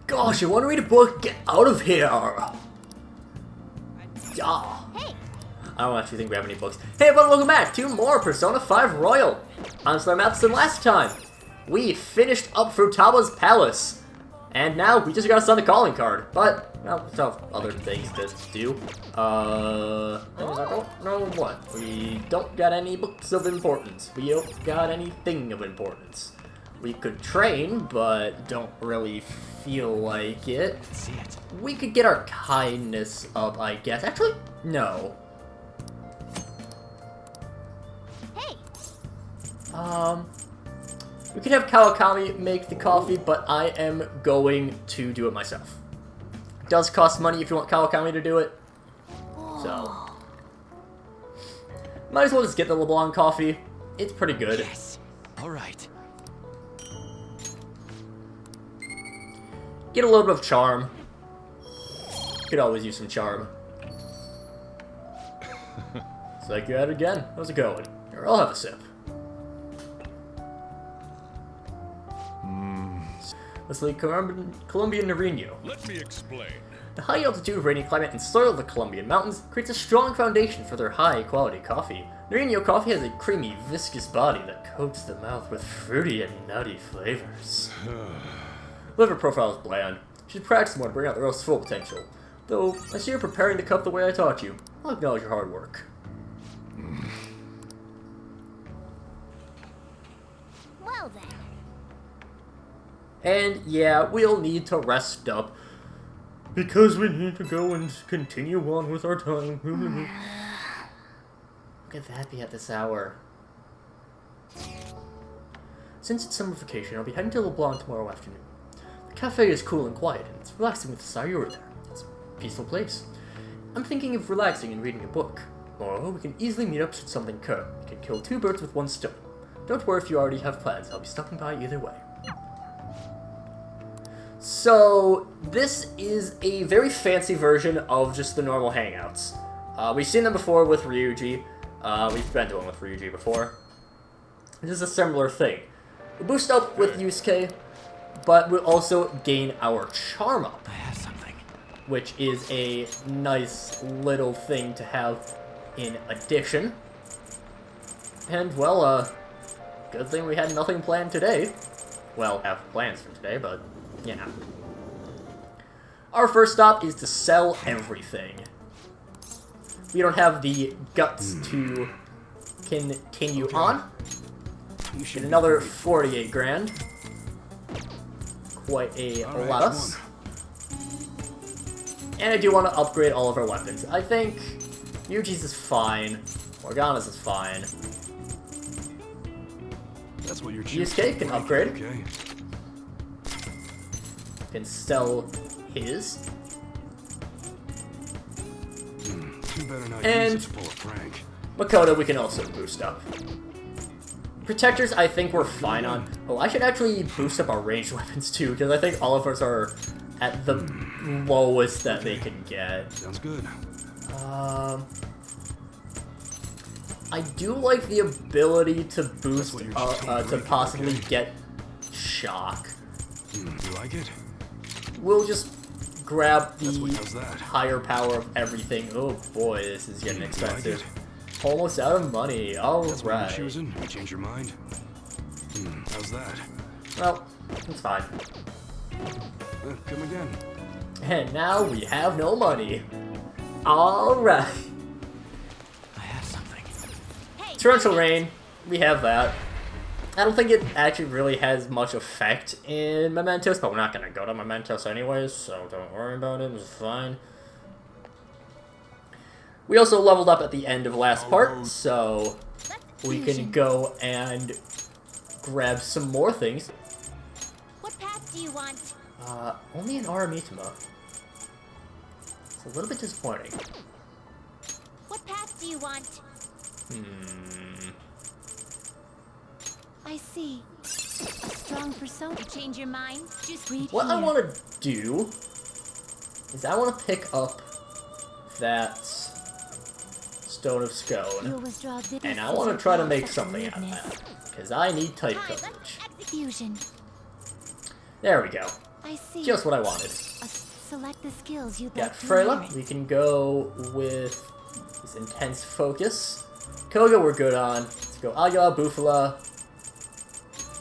Gosh, you want to read a book? Get out of here! Yeah. I don't actually think we have any books. Hey everyone, welcome back to more Persona 5 Royal! I'm SlayerMathis, and last time, we finished up Futaba's palace. And now, we just got us on the calling card. But, well, we still have other things to do. I don't know what. We don't got any books of importance. We don't got anything of importance. We could train, but don't really feel like it. We could get our kindness up, I guess. Actually, no. We could have Kawakami make the coffee, but I am going to do it myself. It does cost money if you want Kawakami to do it. So, might as well just get the LeBlanc coffee. It's pretty good. Yes. All right. Get a little bit of charm. Could always use some charm. It's like you're at it again. How's it going? Here, I'll have a sip. Let's leave Colombian Nariño. Let me explain. The high altitude rainy climate and soil of the Colombian mountains creates a strong foundation for their high quality coffee. Nariño coffee has a creamy, viscous body that coats the mouth with fruity and nutty flavors. Liver profile is bland. You should practice more to bring out the roast's full potential. Though, I see you're preparing the cup the way I taught you. I'll acknowledge your hard work. Well then. And yeah, we'll need to rest up. Because we need to go and continue on with our time. Look at that be at this hour. Since it's summer vacation, I'll be heading to LeBlanc tomorrow afternoon. The cafe is cool and quiet, and it's relaxing with the Sayuri there. It's a peaceful place. I'm thinking of relaxing and reading a book. Or we can easily meet up should something occur. We can kill two birds with one stone. Don't worry if you already have plans, I'll be stopping by either way. So, this is a very fancy version of just the normal hangouts. We've seen them before with Ryuji. We've been doing with Ryuji before. This is a similar thing. We boost up with Yusuke, but we'll also gain our charm up. I have something. Which is a nice little thing to have in addition. And, well, good thing we had nothing planned today. Well, have plans for today, but, yeah. Our first stop is to sell everything. We don't have the guts to continue on. Get another 48 grand. Quite a lot. And I do want to upgrade all of our weapons. I think Yuji's is fine. Morgana's is fine. That's what you're Yusuke can upgrade. Okay. Can sell his. And Makoto we can also boost up. Protectors I think we're fine on. Oh, I should actually boost up our ranged weapons too, because I think all of us are at the lowest that they can get. Sounds good. I do like the ability to boost, to possibly get shock. You like it? We'll just grab the How's that? higher power of everything. Oh boy, this is getting expensive. Almost out of money. That's what Alright. you're choosing? You change your mind? How's that? Well, it's fine. Come again. And now we have no money. Alright. I have something. Torrential Rain. We have that. I don't think it actually really has much effect in Mementos, but we're not going to go to Mementos anyways, so don't worry about it. It's fine. We also leveled up at the end of last part, so we can go and grab some more things. What path do you want? Only an Aramitama. It's a little bit disappointing. What path do you want? I see. A strong persona. Change your mind? Just read What here. I want to do is I want to pick up that Stone of Scone, and I want to try to make something out of that, because I need type coverage. Fusion. There we go. I see. Just what I wanted. Select the skills you'd Got like to Freyla. inherit. We can go with this intense focus. Koga we're good on. Let's go Agila, Bufala,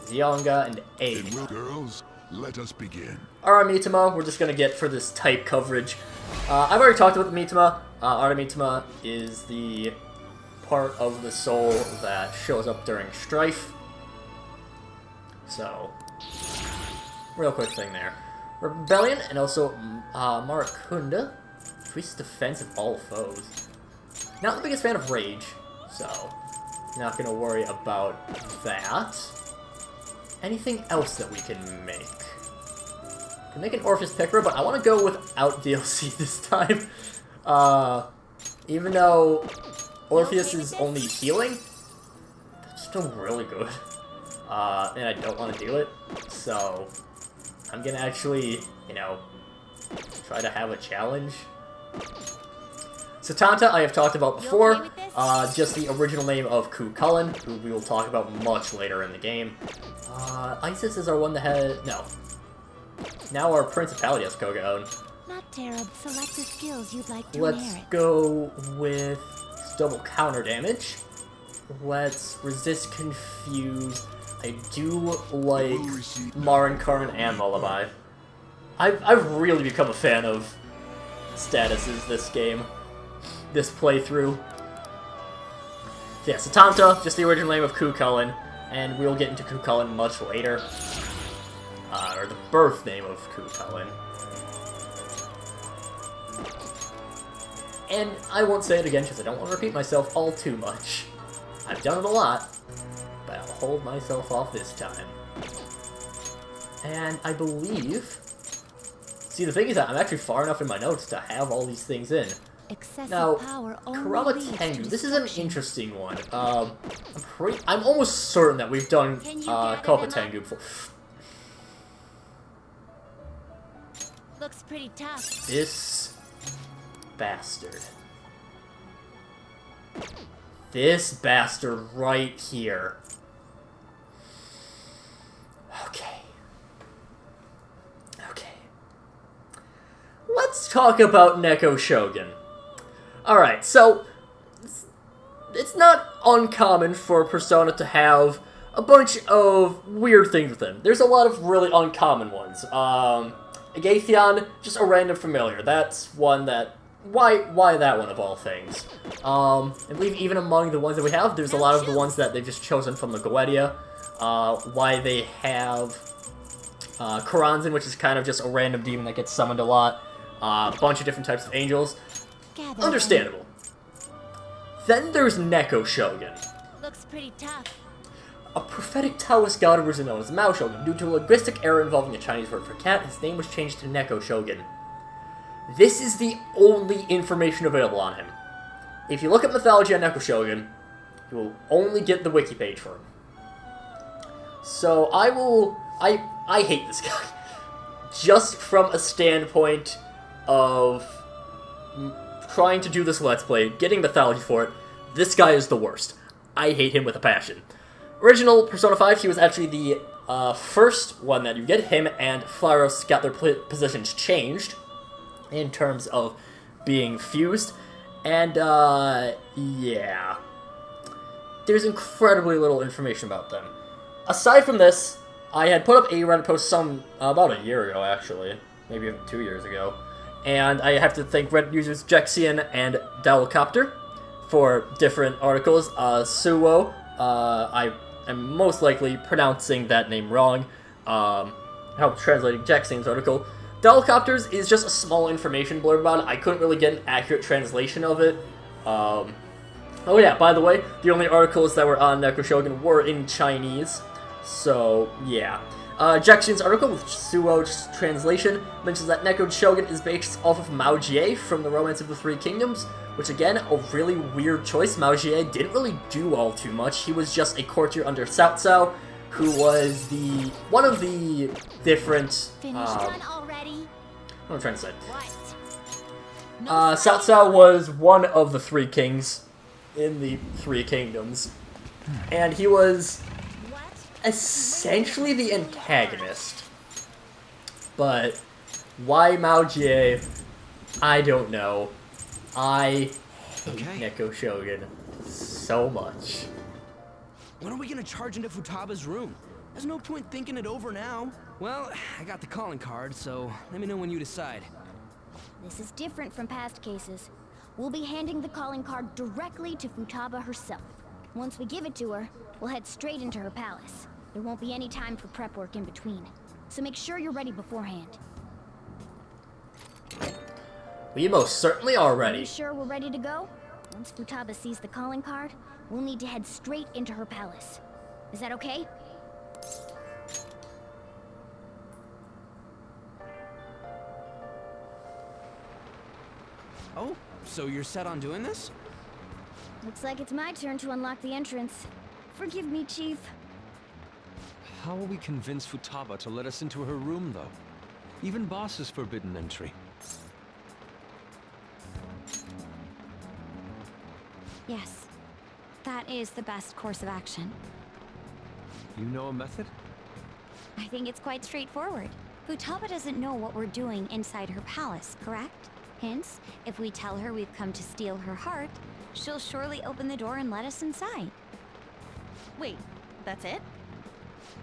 Zionga, and Aid. Girls, let us begin. Aramitama, we're just gonna get for this type coverage. I've already talked about the Mitama. Aramitama is the part of the soul that shows up during Strife. So, real quick thing there. Rebellion, and also Marakunda. Increases defense of all foes. Not the biggest fan of Rage, so not gonna worry about that. Anything else that we can make? Can make an Orpheus Picker, but I want to go without DLC this time. Even though Orpheus is only healing, that's still really good. And I don't want to do it, so I'm gonna actually, you know, try to have a challenge. Satanta, I have talked about before, just the original name of Ku Kullen, who we will talk about much later in the game. Isis is our one that had... no. Now our Principality has Koga own. Not terrible. Select the skills you'd like to Let's inherit. go with double counter damage. Let's resist confuse. I do like Marin Karn and Lullaby. I've really become a fan of statuses this game. This playthrough. Yeah, Satanta, just the original name of Ku Kullen, and we'll get into Ku Kullen much later. Or the birth name of Ku Kullen. And I won't say it again because I don't want to repeat myself all too much. I've done it a lot, but I'll hold myself off this time. And I believe... See, the thing is that I'm actually far enough in my notes to have all these things in. Excessive Now, power only Kurama leads to Tengu, this is an destruction. interesting one. I'm almost certain that we've done Can you gather Kopa them up? Tengu before. Looks pretty tough. This bastard. This bastard right here. Okay. Okay. Let's talk about Neko Shogun. Alright, so it's not uncommon for Persona to have a bunch of weird things with them. There's a lot of really uncommon ones. Agathion, just a random familiar. That's one that... Why that one of all things? I believe even among the ones that we have, there's a lot of the ones that they've just chosen from the Goetia. Why they have Karanzan, which is kind of just a random demon that gets summoned a lot. A bunch of different types of angels. Gather Understandable. Then there's Neko Shogun. them. Looks pretty tough. A prophetic Taoist god originally known as Mao Shogun. Due to a linguistic error involving a Chinese word for cat, his name was changed to Neko Shogun. This is the only information available on him. If you look at mythology on Neko Shogun, you will only get the wiki page for him. So I hate this guy. Just from a standpoint of trying to do this Let's Play, getting mythology for it, this guy is the worst. I hate him with a passion. Original Persona 5, he was actually the first one that you get. Him and Flaros got their positions changed in terms of being fused. And, yeah. There's incredibly little information about them. Aside from this, I had put up a Reddit post about a year ago, actually. Maybe even 2 years ago. And I have to thank Reddit users Jexian and Dowelcopter for different articles. Suwo, I am most likely pronouncing that name wrong. Helped translating Jexian's article. Dowelcopters is just a small information blurb about it. I couldn't really get an accurate translation of it. Oh yeah, by the way, the only articles that were on Neko Shogun were in Chinese. So, yeah. Jexian's article, with Suwo's translation, mentions that Neko Shogun is based off of Mao Jie from the Romance of the Three Kingdoms, which again, a really weird choice. Mao Jie didn't really do all too much. He was just a courtier under Cao Cao, who was one of the different... Done already? What am I trying to say? What? Cao Cao was one of the three kings in the Three Kingdoms, and he was What? essentially the antagonist. But why Mao Jie? I don't know. I hate Okay. Neko Shogun so much. When are we gonna charge into Futaba's room? There's no point thinking it over now. Well, I got the calling card, so let me know when you decide. This is different from past cases. We'll be handing the calling card directly to Futaba herself. Once we give it to her, we'll head straight into her palace. There won't be any time for prep work in between. So make sure you're ready beforehand. We most certainly are Are you ready. sure we're ready to go? Once Futaba sees the calling card, we'll need to head straight into her palace. Is that okay? Oh, so you're set on doing this? Looks like it's my turn to unlock the entrance. Forgive me, Chief. How will we convince Futaba to let us into her room, though? Even Boss is forbidden entry. Yes, that is the best course of action. You know a method? I think it's quite straightforward. Futaba doesn't know what we're doing inside her palace, correct? Hence, if we tell her we've come to steal her heart, she'll surely open the door and let us inside. Wait, that's it?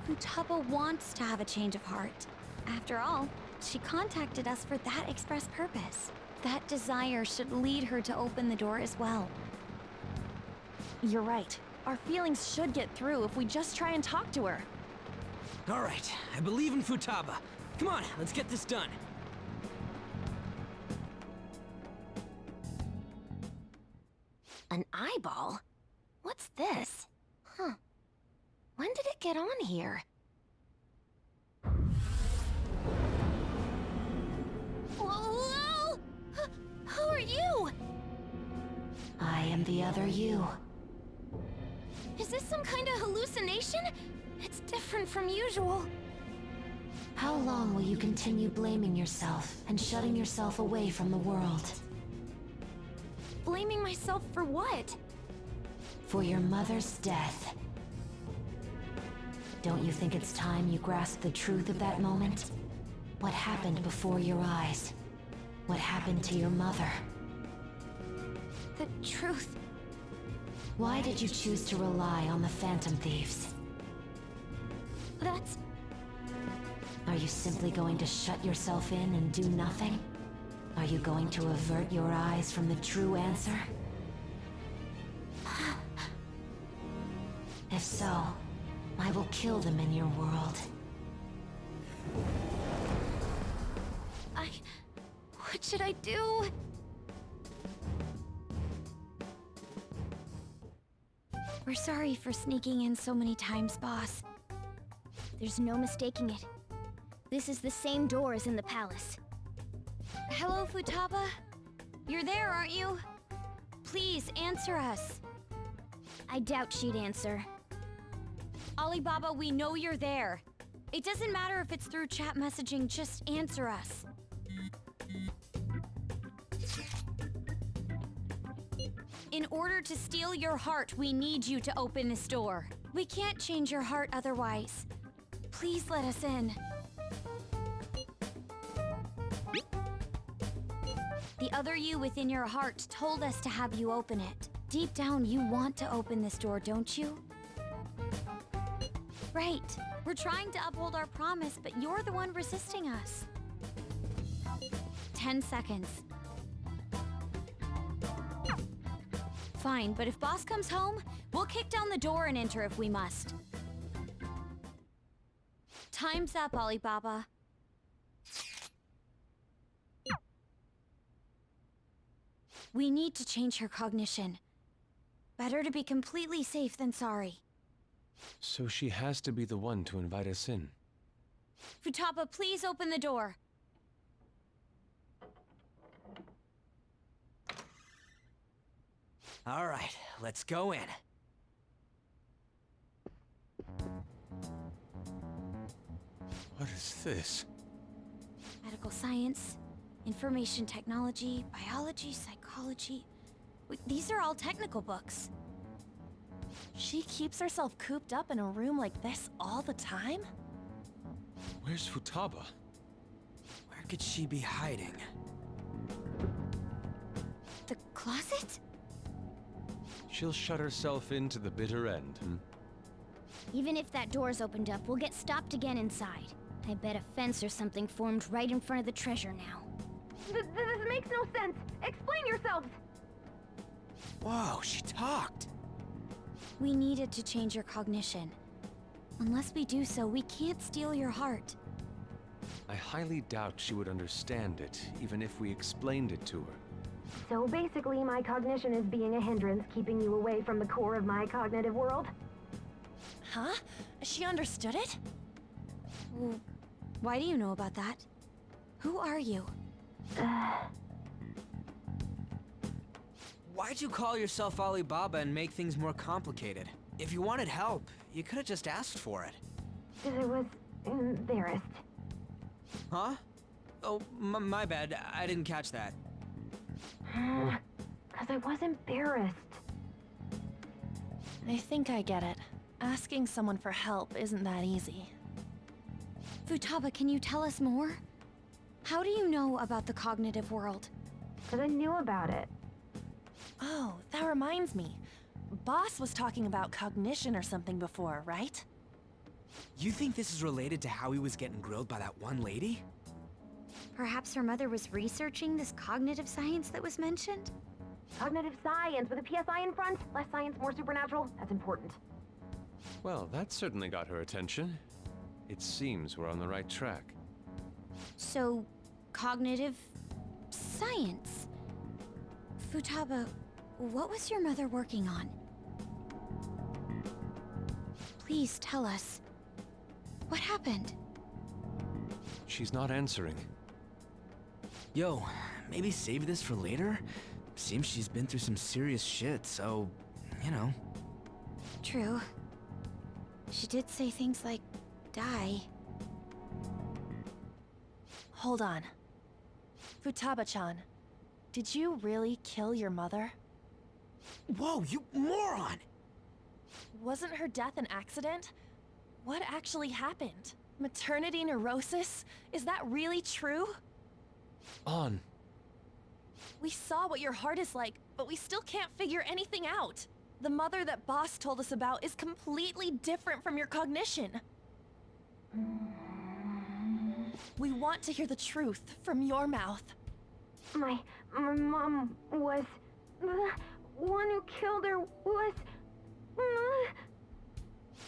Futaba wants to have a change of heart. After all, she contacted us for that express purpose. That desire should lead her to open the door as well. You're right. Our feelings should get through if we just try and talk to her. All right, I believe in Futaba. Come on, let's get this done. An eyeball? What's this? Huh. When did it get on here? Whoa! Who are you? I am the other you. Is this some kind of hallucination? It's different from usual. How long will you continue blaming yourself and shutting yourself away from the world? Blaming myself for what? For your mother's death. Don't you think it's time you grasp the truth of that moment? What happened before your eyes? What happened to your mother? The truth. Why did you choose to rely on the Phantom Thieves? That's... Are you simply going to shut yourself in and do nothing? Are you going to avert your eyes from the true answer? If so, I will kill them in your world. What should I do? We're sorry for sneaking in so many times, boss. There's no mistaking it. This is the same door as in the palace. Hello, Futaba? You're there, aren't you? Please, answer us. I doubt she'd answer. Alibaba, we know you're there. It doesn't matter if it's through chat messaging, just answer us. In order to steal your heart, we need you to open this door. We can't change your heart otherwise. Please let us in. The other you within your heart told us to have you open it. Deep down, you want to open this door, don't you? Right. We're trying to uphold our promise, but you're the one resisting us. 10 seconds. Fine, but if Boss comes home, we'll kick down the door and enter if we must. Time's up, Alibaba. We need to change her cognition. Better to be completely safe than sorry. So she has to be the one to invite us in. Futaba, please open the door. All right, let's go in. What is this? Medical science, information technology, biology, psychology. These are all technical books. She keeps herself cooped up in a room like this all the time? Where's Futaba? Where could she be hiding? The closet? She'll shut herself into the bitter end, Even if that door's opened up, we'll get stopped again inside. I bet a fence or something formed right in front of the treasure now. This makes no sense. Explain yourselves. Whoa, she talked. We needed to change your cognition. Unless we do so, we can't steal your heart. I highly doubt she would understand it, even if we explained it to her. So basically, my cognition is being a hindrance, keeping you away from the core of my cognitive world. Huh? She understood it? Well, why do you know about that? Who are you? Why'd you call yourself Alibaba and make things more complicated? If you wanted help, you could have just asked for it. Because I was embarrassed. Huh? Oh, my bad. I didn't catch that. Because I was embarrassed. I think I get it. Asking someone for help isn't that easy. Futaba, can you tell us more? How do you know about the cognitive world? Because I knew about it. Oh, that reminds me. Boss was talking about cognition or something before, right? You think this is related to how he was getting grilled by that one lady? Perhaps her mother was researching this cognitive science that was mentioned? Cognitive science with a PSI in front. Less science, more supernatural. That's important. Well, that certainly got her attention. It seems we're on the right track. So, cognitive science. Futaba, what was your mother working on? Please tell us. What happened? She's not answering. Yo, maybe save this for later? Seems she's been through some serious shit, so, you know. True. She did say things like, die. Hold on. Futaba-chan, did you really kill your mother? Whoa, you moron! Wasn't her death an accident? What actually happened? Maternity neurosis? Is that really true? On. We saw what your heart is like, but we still can't figure anything out. The mother that Boss told us about is completely different from your cognition. We want to hear the truth from your mouth. My mom was... The one who killed her was...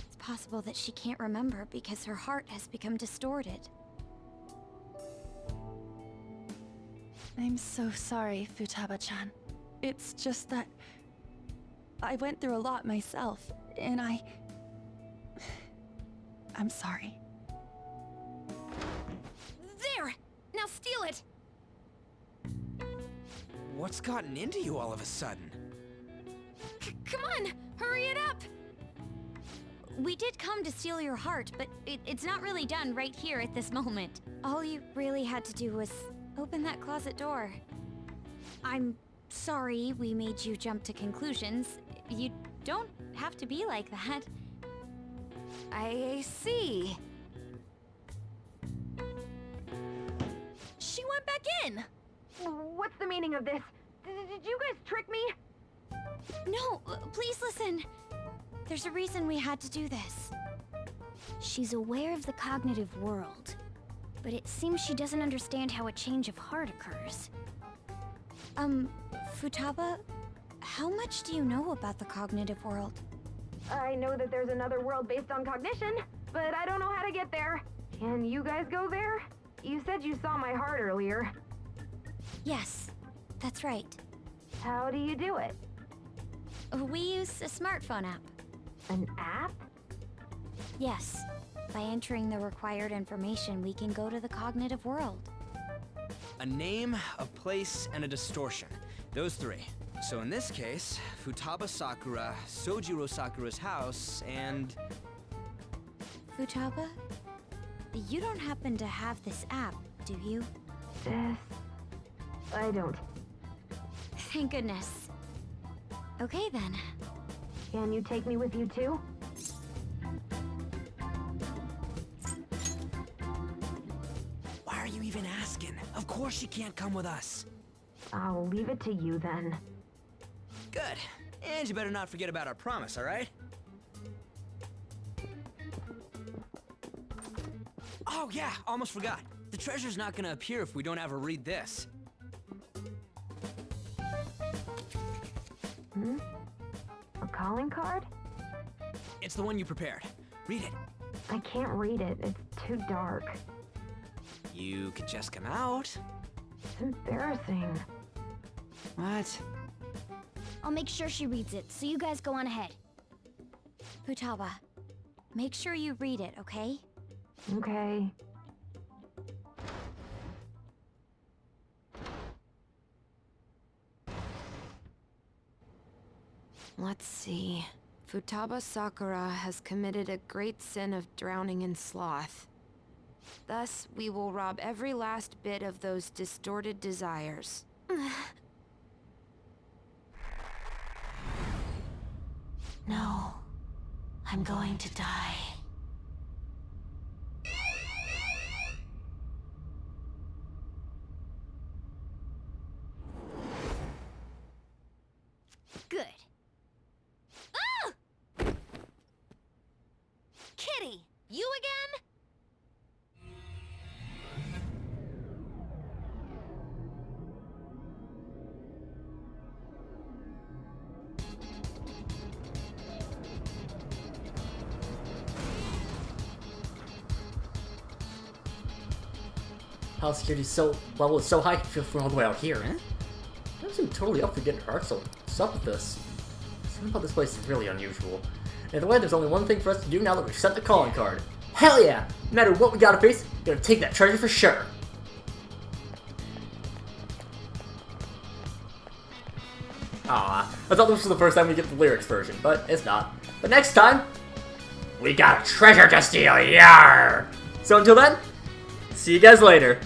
It's possible that she can't remember because her heart has become distorted. I'm so sorry, Futaba-chan. It's just that... I went through a lot myself, and I'm sorry. There! Now steal it! What's gotten into you all of a sudden? Come on! Hurry it up! We did come to steal your heart, but it's not really done right here at this moment. All you really had to do was open that closet door. I'm sorry we made you jump to conclusions. You don't have to be like that. I see. She went back in! What's the meaning of this? Did you guys trick me? No, please listen. There's a reason we had to do this. She's aware of the cognitive world, but it seems she doesn't understand how a change of heart occurs. Futaba, how much do you know about the cognitive world? I know that there's another world based on cognition, but I don't know how to get there. Can you guys go there? You said you saw my heart earlier. Yes, that's right. How do you do it? We use a smartphone app. An app? Yes. By entering the required information, we can go to the cognitive world. A name, a place, and a distortion. Those three. So in this case, Futaba Sakura, Sojiro Sakura's house, and... Futaba, you don't happen to have this app, do you? Yes. I don't. Thank goodness. Okay then. Can you take me with you too? Why are you even asking? Of course she can't come with us. I'll leave it to you then. Good. And you better not forget about our promise, alright? Oh yeah, almost forgot. The treasure's not gonna appear if we don't have her read this. A calling card? It's the one you prepared. Read it. I can't read it. It's too dark. You could just come out. It's embarrassing. What? I'll make sure she reads it, so you guys go on ahead. Futaba, make sure you read it, okay? Okay. Let's see. Futaba Sakura has committed a great sin of drowning in sloth. Thus, we will rob every last bit of those distorted desires. No. I'm going to die. Good. Kitty, you again? House security level is so high, I can feel from all the way out here, eh? I seem totally up for getting hurt, so what's up with this? Something about this place is really unusual. Either way, there's only one thing for us to do now that we've sent the calling card. Hell yeah! No matter what we gotta face, we're gonna take that treasure for sure! Aw, I thought this was the first time we get the lyrics version, but it's not. But next time, we got a treasure to steal, yar! So until then, see you guys later.